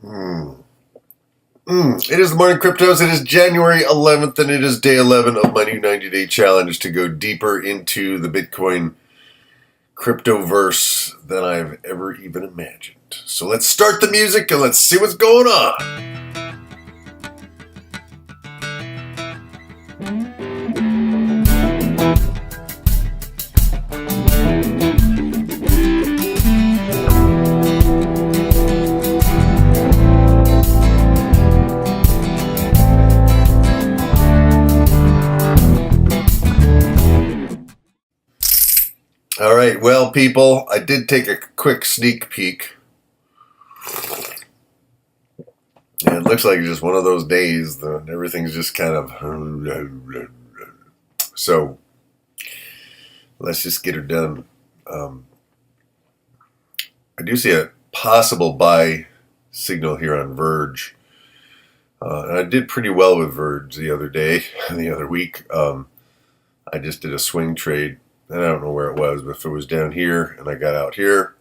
It is the Morning Cryptos. It is January 11th, and it is day 11 of my new 90-day challenge to go deeper into the Bitcoin cryptoverse than I've ever even imagined. So let's start the music and let's see what's going on. All right, well, people, I did take a quick sneak peek. And it looks like just one of those days that everything's just kind of... So, let's just get her done. I do see a possible buy signal here on Verge. And I did pretty well with Verge the other week. I just did a swing trade. And I don't know where it was, but if it was down here and I got out here,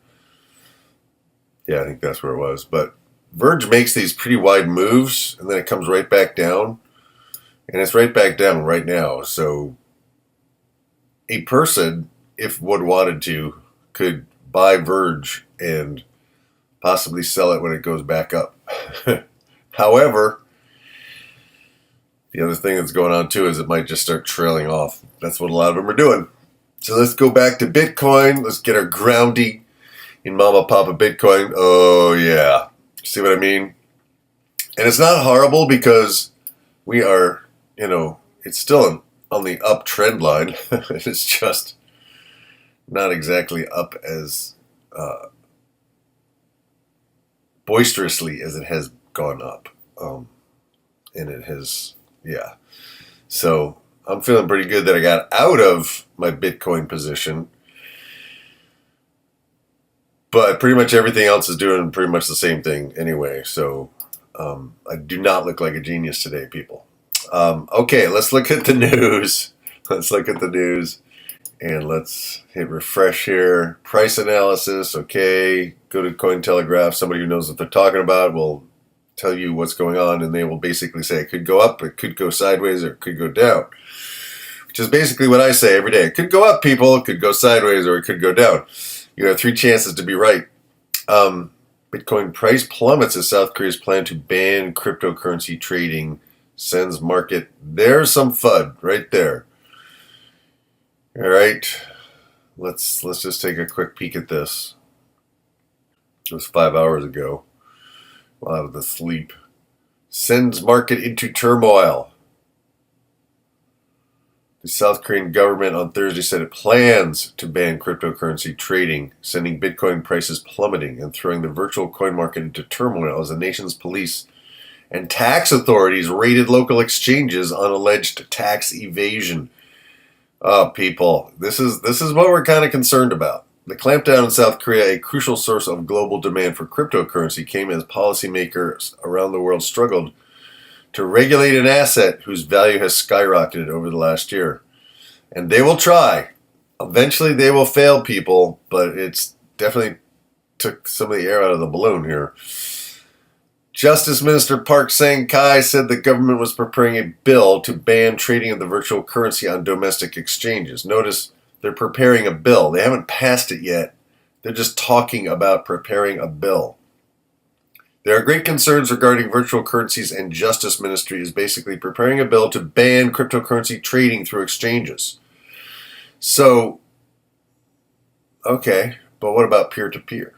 yeah, I think that's where it was. But Verge makes these pretty wide moves, and then it comes right back down, and it's right back down right now. So a person, if one wanted to, could buy Verge and possibly sell it when it goes back up. However, the other thing that's going on too is it might just start trailing off. That's what a lot of them are doing. So let's go back to Bitcoin. Let's get our grounding in Mama Papa Bitcoin. Oh, yeah. See what I mean? And it's not horrible because we are, it's still on the uptrend line. It's just not exactly up as boisterously as it has gone up. And it has, yeah. So I'm feeling pretty good that I got out of my Bitcoin position. But pretty much everything else is doing pretty much the same thing anyway. So I do not look like a genius today, people. Okay, let's look at the news. Let's look at the news. And let's hit refresh here. Price analysis, okay. Go to Cointelegraph. Somebody who knows what they're talking about will tell you what's going on. And they will basically say it could go up, it could go sideways, or it could go down. Which is basically what I say every day. It could go up, people. It could go sideways, or it could go down. You have 3 chances to be right. Bitcoin price plummets as South Korea's plan to ban cryptocurrency trading sends market. There's some FUD right there. All right. Let's just take a quick peek at this. It was 5 hours ago while I was asleep. Sends market into turmoil. The South Korean government on Thursday said it plans to ban cryptocurrency trading, sending Bitcoin prices plummeting and throwing the virtual coin market into turmoil as the nation's police and tax authorities raided local exchanges on alleged tax evasion. Oh, people, this is what we're kind of concerned about. The clampdown in South Korea, a crucial source of global demand for cryptocurrency, came as policymakers around the world struggled to regulate an asset whose value has skyrocketed over the last year. And they will try. Eventually they will fail, people, but it's definitely took some of the air out of the balloon here. Justice Minister Park Sang-kai said the government was preparing a bill to ban trading of the virtual currency on domestic exchanges. Notice they're preparing a bill. They haven't passed it yet. They're just talking about preparing a bill. There are great concerns regarding virtual currencies, and Justice Ministry is basically preparing a bill to ban cryptocurrency trading through exchanges. So, okay, but what about peer-to-peer?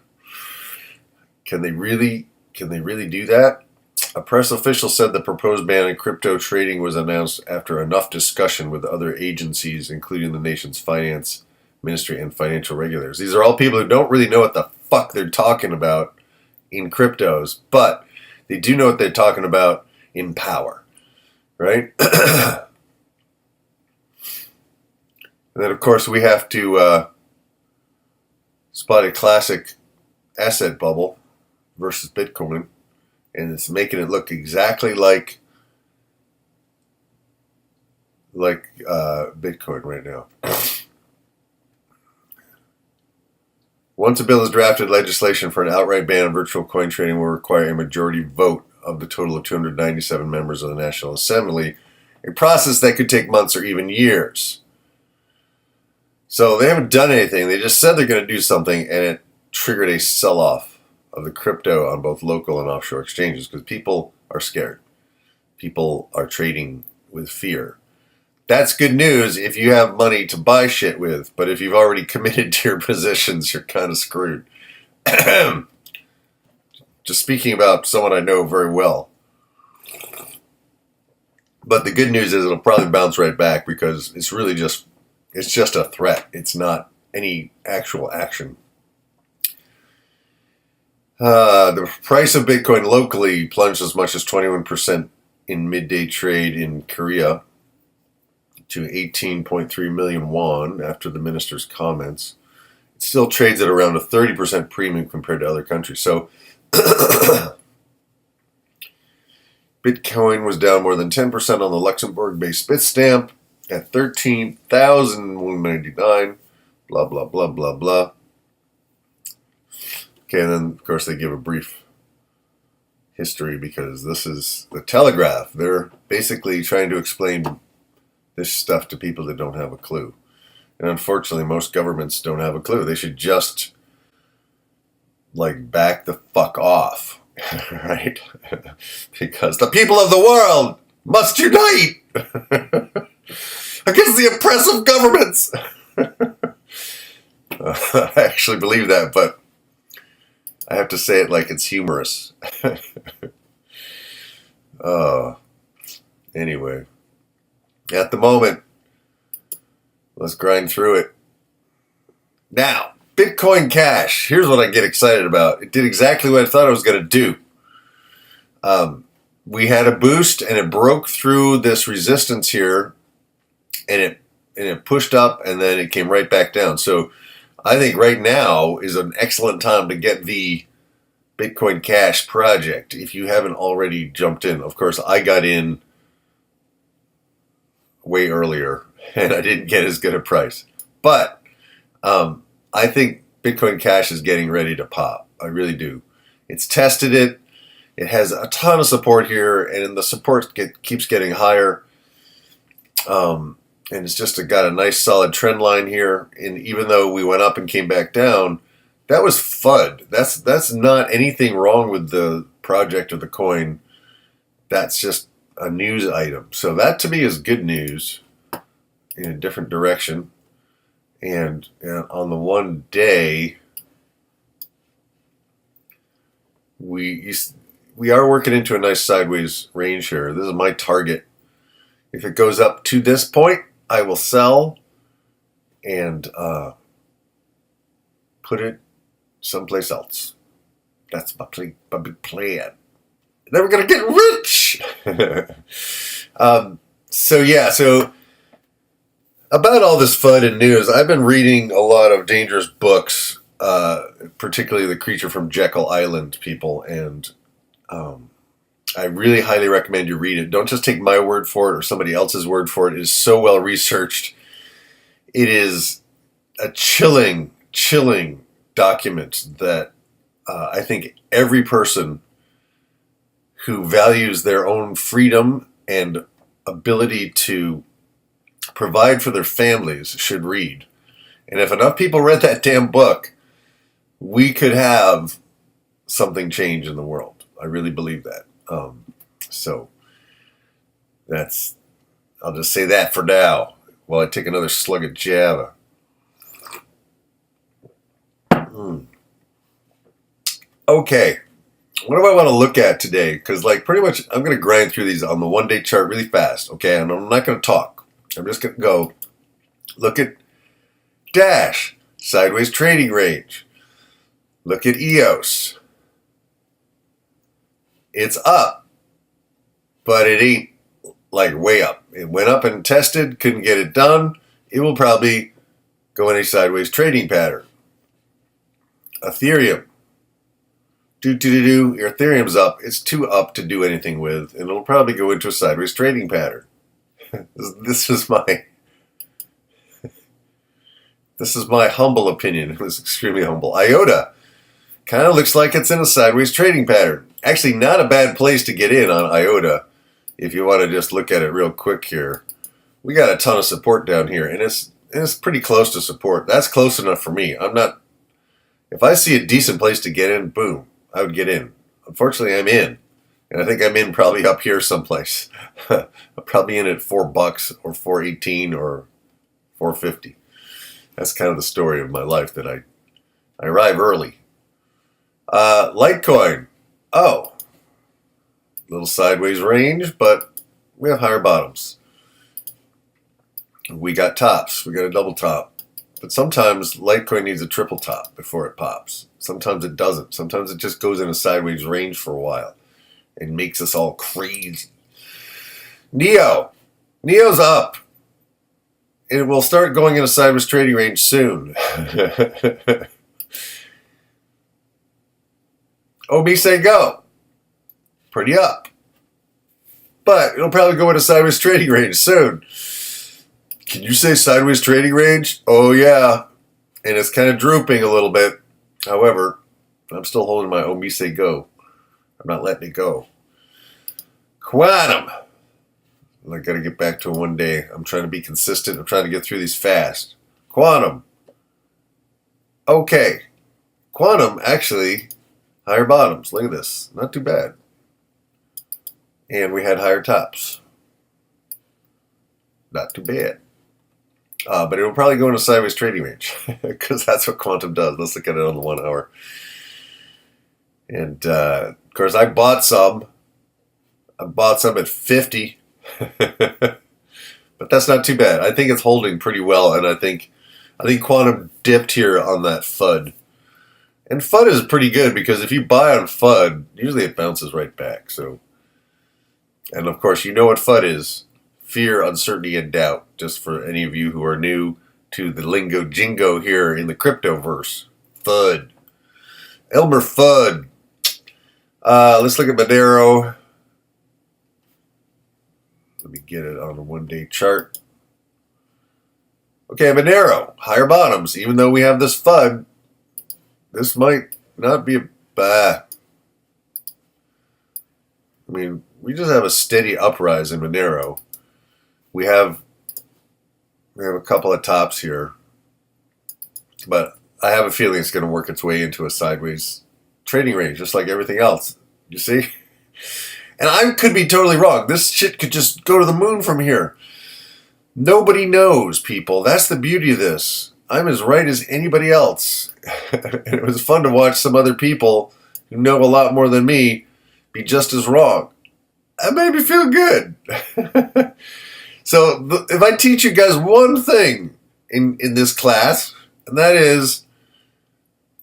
Can they really do that? A press official said the proposed ban on crypto trading was announced after enough discussion with other agencies, including the nation's finance ministry and financial regulators. These are all people who don't really know what the fuck they're talking about in cryptos, but they do know what they're talking about in power, right? And then, of course, we have to spot a classic asset bubble versus Bitcoin, and it's making it look exactly like Bitcoin right now. Once a bill is drafted, legislation for an outright ban on virtual coin trading will require a majority vote of the total of 297 members of the National Assembly, a process that could take months or even years. So they haven't done anything. They just said they're going to do something, and it triggered a sell-off of the crypto on both local and offshore exchanges because people are scared. People are trading with fear. That's good news if you have money to buy shit with, but if you've already committed to your positions, you're kind of screwed. Just speaking about someone I know very well. But the good news is it'll probably bounce right back because it's really just a threat. It's not any actual action. The price of Bitcoin locally plunged as much as 21% in midday trade in Korea to 18.3 million won after the minister's comments. It still trades at around a 30% premium compared to other countries. So Bitcoin was down more than 10% on the Luxembourg-based Bitstamp at 13,199. Blah, blah, blah, blah, blah. Okay, and then, of course, they give a brief history because this is the Telegraph. They're basically trying to explain this stuff to people that don't have a clue. And unfortunately, most governments don't have a clue. They should just, back the fuck off, right? Because the people of the world must unite against the oppressive governments. I actually believe that, but I have to say it like it's humorous. Anyway, at the moment, let's grind through it. Now, Bitcoin Cash. Here's what I get excited about. It did exactly what I thought it was going to do. We had a boost, and it broke through this resistance here, and it pushed up, and then it came right back down. So I think right now is an excellent time to get the Bitcoin Cash project if you haven't already jumped in. Of course, I got in way earlier, and I didn't get as good a price. But I think Bitcoin Cash is getting ready to pop. I really do. It's tested it. It has a ton of support here, and the support keeps getting higher. And it's just got a nice solid trend line here. And even though we went up and came back down, that was FUD. That's not anything wrong with the project or the coin. That's just a news item. So that to me is good news in a different direction. And on the 1 day, we are working into a nice sideways range here. This is my target. If it goes up to this point, I will sell and put it someplace else. That's my big plan. Then we're going to get rich! So about all this FUD and news, I've been reading a lot of dangerous books, particularly The Creature from Jekyll Island people, and I really highly recommend you read it. Don't just take my word for it or somebody else's word for it. It is so well researched. It is a chilling document that I think every person who values their own freedom and ability to provide for their families should read. And if enough people read that damn book, we could have something change in the world. I really believe that. So I'll just say that for now while I take another slug of Java. Okay. What do I want to look at today? Because pretty much I'm going to grind through these on the 1 day chart really fast. Okay. And I'm not going to talk. I'm just going to go look at Dash, sideways trading range. Look at EOS. It's up, but it ain't way up. It went up and tested, couldn't get it done. It will probably go in a sideways trading pattern. Ethereum. Your Ethereum's up. It's too up to do anything with, and it'll probably go into a sideways trading pattern. This is my This is my humble opinion. It was extremely humble. IOTA kind of looks like it's in a sideways trading pattern. Actually, not a bad place to get in on IOTA if you want to just look at it real quick here. We got a ton of support down here, and it's pretty close to support. That's close enough for me. If I see a decent place to get in, boom, I would get in. Unfortunately, I'm in. And I think I'm in probably up here someplace. I'm probably in at $4 or $4.18 or $4.50. That's kind of the story of my life, that I arrive early. Litecoin. Oh, little sideways range, but we have higher bottoms. We got tops. We got a double top. But sometimes Litecoin needs a triple top before it pops. Sometimes it doesn't. Sometimes it just goes in a sideways range for a while and makes us all crazy. Neo's up. It will start going in a sideways trading range soon. Omise go. Pretty up. But it'll probably go in a sideways trading range soon. Can you say sideways trading range? Oh, yeah. And it's kind of drooping a little bit. However, I'm still holding my Omise go. I'm not letting it go. Quantum. I got to get back to it one day. I'm trying to be consistent. I'm trying to get through these fast. Quantum. Okay. Quantum, actually, higher bottoms. Look at this. Not too bad. And we had higher tops. Not too bad. But it will probably go in a sideways trading range because that's what Quantum does. Let's look at it on the 1 hour. And, of course, I bought some. At 50. But that's not too bad. I think it's holding pretty well, and I think Quantum dipped here on that FUD. And FUD is pretty good because if you buy on FUD, usually it bounces right back. So, and of course, you know what FUD is. Fear, uncertainty, and doubt. Just for any of you who are new to the lingo jingo here in the cryptoverse. FUD. Elmer FUD. Let's look at Monero. Let me get it on a 1-day chart. Okay, Monero. Higher bottoms. Even though we have this FUD, this might not be I mean, we just have a steady uprise in Monero. We have a couple of tops here, but I have a feeling it's going to work its way into a sideways trading range, just like everything else. You see? And I could be totally wrong. This shit could just go to the moon from here. Nobody knows, people. That's the beauty of this. I'm as right as anybody else. And it was fun to watch some other people who know a lot more than me be just as wrong. That made me feel good. So if I teach you guys one thing in this class, and that is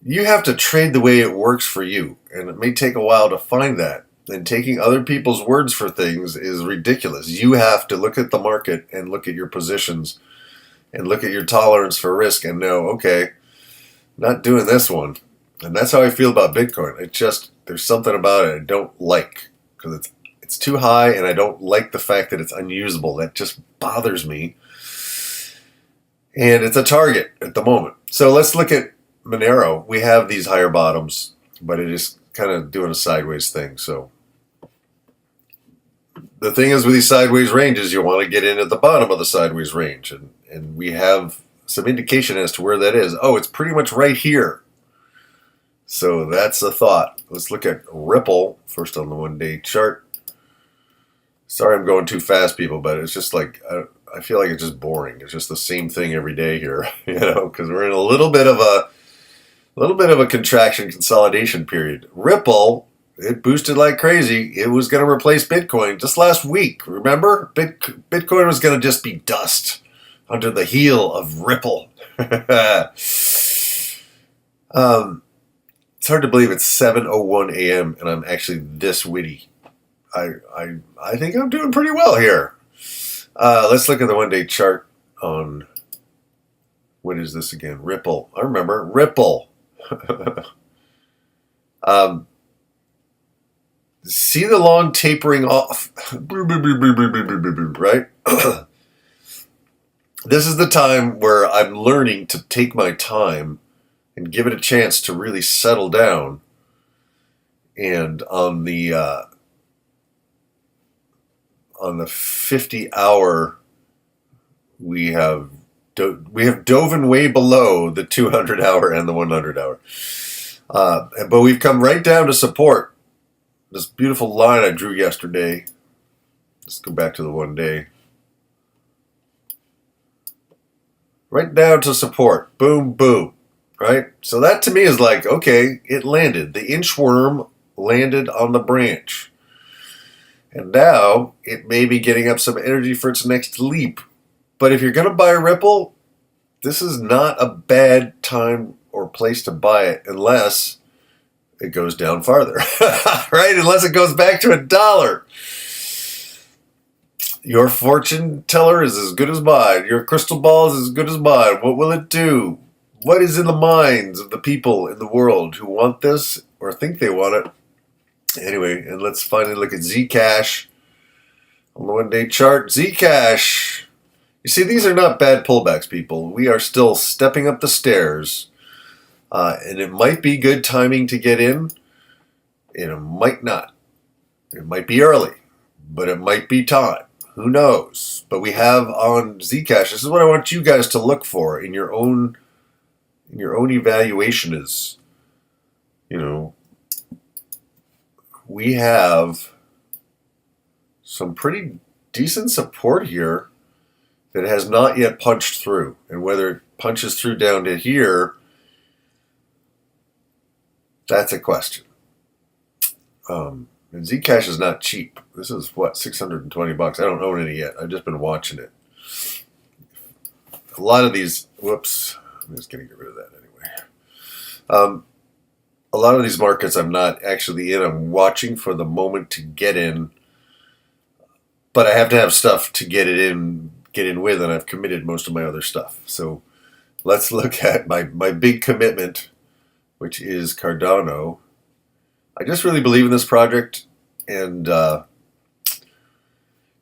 you have to trade the way it works for you. And it may take a while to find that. And taking other people's words for things is ridiculous. You have to look at the market and look at your positions and look at your tolerance for risk and know, okay, not doing this one. And that's how I feel about Bitcoin. It just, there's something about it I don't like because it's too high and I don't like the fact that it's unusable. That just bothers me. And it's a target at the moment. So let's look at Monero. We have these higher bottoms, but it is kind of doing a sideways thing. So the thing is with these sideways ranges, you want to get in at the bottom of the sideways range. And we have some indication as to where that is. Oh, it's pretty much right here. So that's a thought. Let's look at Ripple first on the 1-day chart. Sorry I'm going too fast, people, but it's just like, I feel like it's just boring. It's just the same thing every day here, you know, because we're in a little bit of a contraction consolidation period. Ripple, it boosted like crazy. It was going to replace Bitcoin just last week. Remember? Bitcoin was going to just be dust under the heel of Ripple. It's hard to believe it's 7:01 a.m. and I'm actually this witty. I think I'm doing pretty well here. Let's look at the 1-day chart on, what is this again? Ripple. I remember. Ripple. See the long tapering off, right? this is the time where I'm learning to take my time and give it a chance to really settle down. And on the 50-hour, we have dove way below the 200-hour and the 100-hour. But we've come right down to support. This beautiful line I drew yesterday. Let's go back to the 1 day. Right down to support. Boom, boom. Right? So that to me is like, okay, it landed. The inchworm landed on the branch. And now it may be getting up some energy for its next leap. But if you're going to buy a Ripple, this is not a bad time or place to buy it unless it goes down farther. Right? Unless it goes back to $1. Your fortune teller is as good as mine. Your crystal ball is as good as mine. What will it do? What is in the minds of the people in the world who want this or think they want it? Anyway, and let's finally look at Zcash on the 1 day chart. Zcash. You see, these are not bad pullbacks, people. We are still stepping up the stairs. And it might be good timing to get in, and it might not. It might be early, but it might be time. Who knows? But we have on Zcash, this is what I want you guys to look for in your own evaluation is, we have some pretty decent support here that has not yet punched through. And whether it punches through down to here, that's a question. And Zcash is not cheap. This is $620. I don't own any yet. I've just been watching it. A lot of these, whoops, I'm just going to get rid of that anyway. A lot of these markets I'm not actually in. I'm watching for the moment to get in. But I have to have stuff to get in with, and I've committed most of my other stuff. So let's look at my big commitment, which is Cardano. I just really believe in this project, and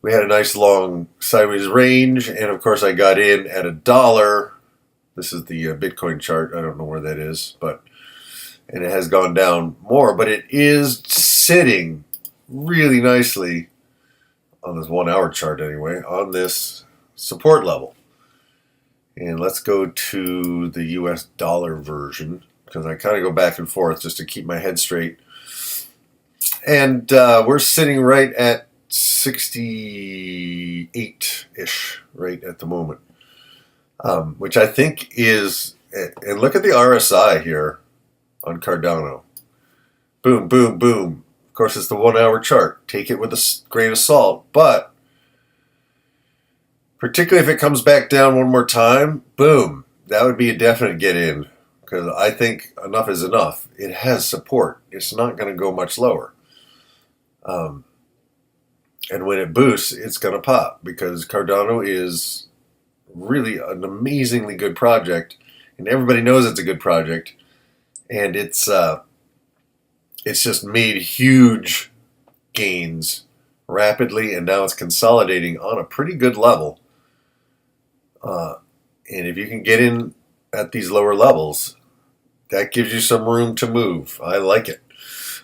we had a nice long sideways range, and of course I got in at $1. This is the Bitcoin chart. I don't know where that is, and it has gone down more, but it is sitting really nicely on this 1 hour chart anyway, on this support level. And let's go to the US dollar version, because I kind of go back and forth just to keep my head straight. And we're sitting right at 68-ish right at the moment, which I think is, and look at the RSI here on Cardano. Boom, boom, boom. Of course, it's the 1 hour chart. Take it with a grain of salt, but particularly if it comes back down one more time, boom, that would be a definite get in, because I think enough is enough. It has support. It's not going to go much lower. And when it boosts, it's going to pop, because Cardano is really an amazingly good project, and everybody knows it's a good project, and it's just made huge gains rapidly, and now it's consolidating on a pretty good level. And if you can get in at these lower levels, that gives you some room to move. I like it.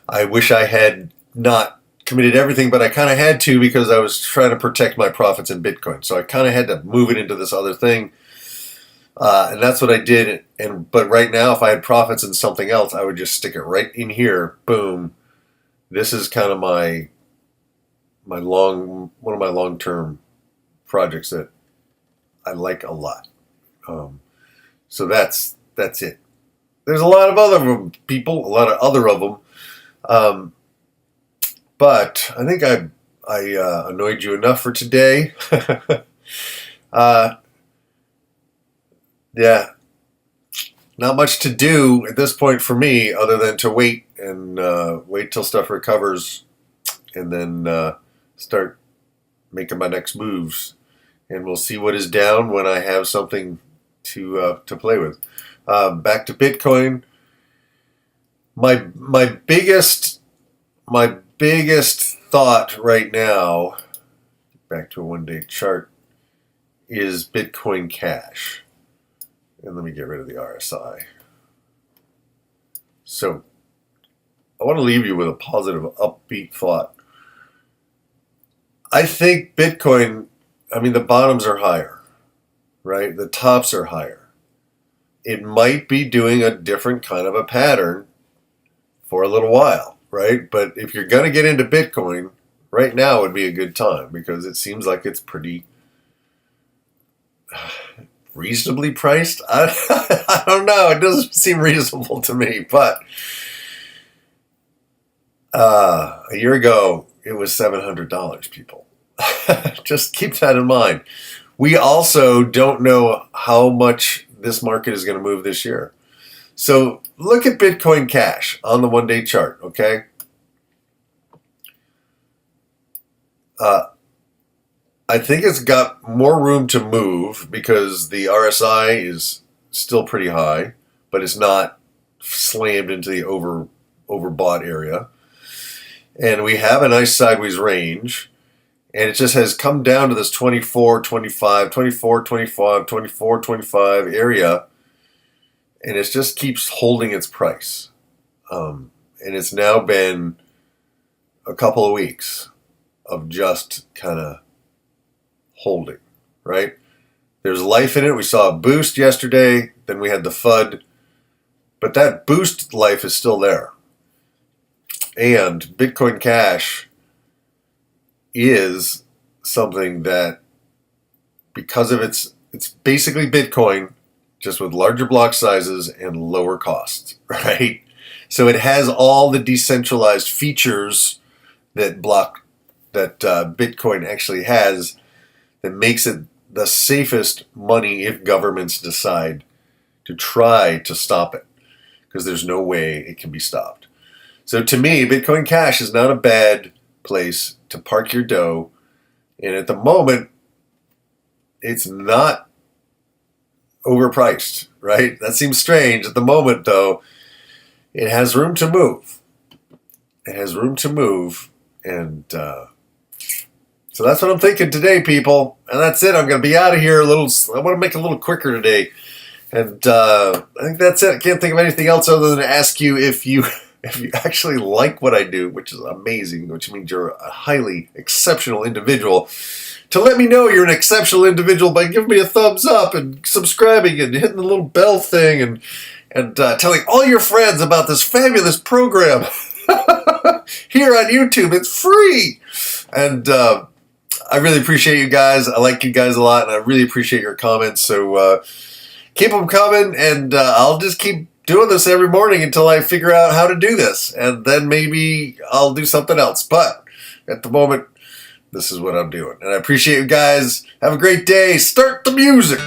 I wish I had not committed everything, but I kind of had to, because I was trying to protect my profits in Bitcoin. So I kind of had to move it into this other thing. And that's what I did. But right now, if I had profits in something else, I would just stick it right in here. Boom. This is kind of one of my long-term projects that I like a lot. So that's it. There's a lot of other people, a lot of other of them. But I think I annoyed you enough for today. Yeah, not much to do at this point for me other than to wait till stuff recovers, and then start making my next moves. And we'll see what is down when I have something to play with. Back to Bitcoin. My biggest thought right now, back to a 1 day chart, is Bitcoin Cash. And let me get rid of the RSI. So I want to leave you with a positive, upbeat thought. I think Bitcoin, the bottoms are higher, right? The tops are higher. It might be doing a different kind of a pattern for a little while, right? But if you're going to get into Bitcoin, right now would be a good time because it seems like it's pretty reasonably priced. I don't know. It doesn't seem reasonable to me, but a year ago, it was $700, people. Just keep that in mind. We also don't know how much this market is going to move this year. So look at Bitcoin Cash on the one-day chart, okay? I think it's got more room to move because the RSI is still pretty high, but it's not slammed into the overbought area. And we have a nice sideways range, and it just has come down to this 24, 25, 24, 25, 24, 25 area, and it just keeps holding its price. And it's now been a couple of weeks of just kind of holding, right? There's life in it. We saw a boost yesterday, then we had the FUD, but that boost life is still there. And Bitcoin Cash is something that, because of it's basically Bitcoin, just with larger block sizes and lower costs, right? So it has all the decentralized features that Bitcoin actually has, that makes it the safest money if governments decide to try to stop it, because there's no way it can be stopped. So to me, Bitcoin Cash is not a bad place to park your dough. And at the moment, it's not overpriced, right? That seems strange. At the moment, though, it has room to move. It has room to move. And so that's what I'm thinking today, people. And that's it. I'm going to be out of here I want to make it a little quicker today. And I think that's it. I can't think of anything else other than to ask you if you actually like what I do, which is amazing, which means you're a highly exceptional individual, to let me know you're an exceptional individual by giving me a thumbs up and subscribing and hitting the little bell thing and telling all your friends about this fabulous program here on YouTube. It's free. And I really appreciate you guys. I like you guys a lot, and I really appreciate your comments. So keep them coming, and I'll just keep doing this every morning until I figure out how to do this, and then maybe I'll do something else. But at the moment, this is what I'm doing, and I appreciate you guys. Have a great day. Start the music.